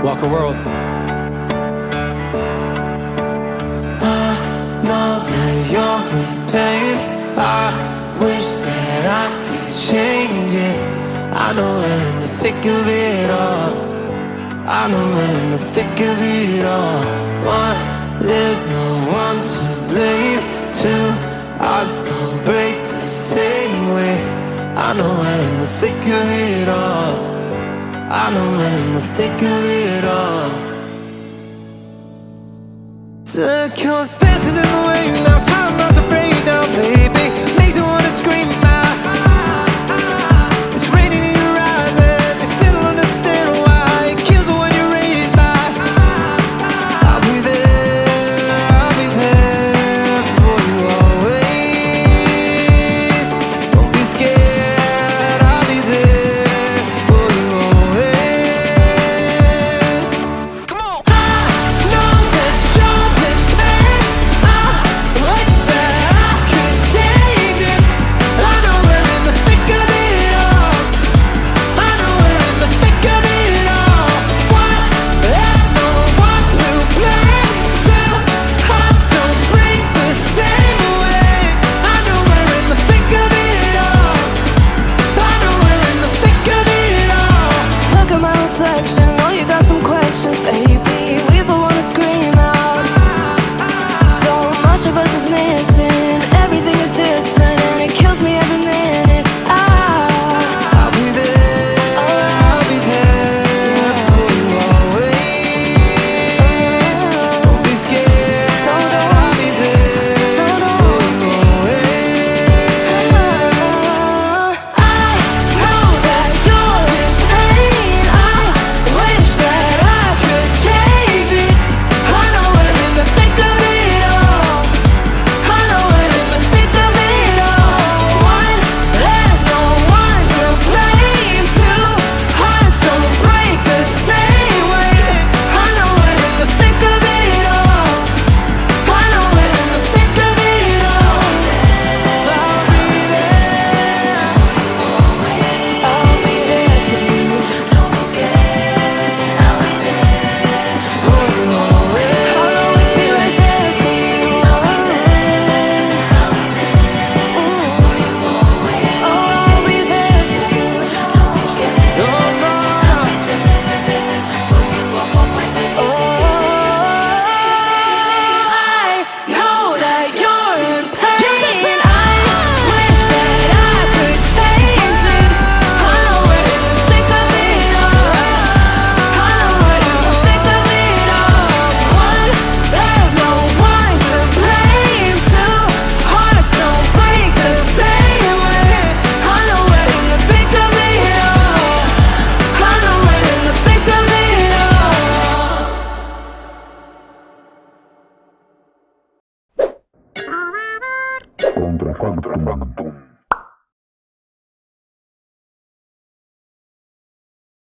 Walker World. I know that you're in pain. I wish that I could change it. I know we're in the thick of it all. I know we're in the thick of it all. One, there's no one to blame. Two, hearts don't break the same way. I know we're in the thick of it all. I know we're in the thick of it all. Circumstances in the way now, trying not to break down, baby. Makes me wanna scream out. It's raining in your eyes and you still don't understand why. It kills when you're raised by. I'll be there for you always. Don't be scared, I'll be there for you always. Come on! I know that you're in pain. I wish that I could change it. I know we're in the thick of it all. I know we're in the thick of it all. One, there's no one to blame. Two, hearts don't break the same way. I know we're in the thick of it all. I know we're in the thick of it all. Look at my reflection, know you got some questions, baby. We both wanna scream out. So much of us is missing. Everything is different and it kills me every minute. I'll be there for you always. Don't be scared, I'll be there for you always. I know that you're in pain. I wish that I could change it. I know we're in the thick of it all. I know we're in the thick of it all. One, There's no one to blame. Two, hearts don't break the same way. I know we're in the thick of it all. I know we're in the thick of it all. I'll be there. I'll be there for you. Don't be scared. I'll be there for you always. I'll always be right there for you. I'll be there. I'll be there for you always. Oh, I'll be there for you. Don't be scared. Oh no. For you always. Oh, I know that you're in pain. I wish that I could change it. I know we're in the thick of it all. I know we're in the thick of it all. One, there's no one to blame. Two, hearts don't break the same way. I know we're in the thick of it all. I know we're in the thick of it all. Contrafactum.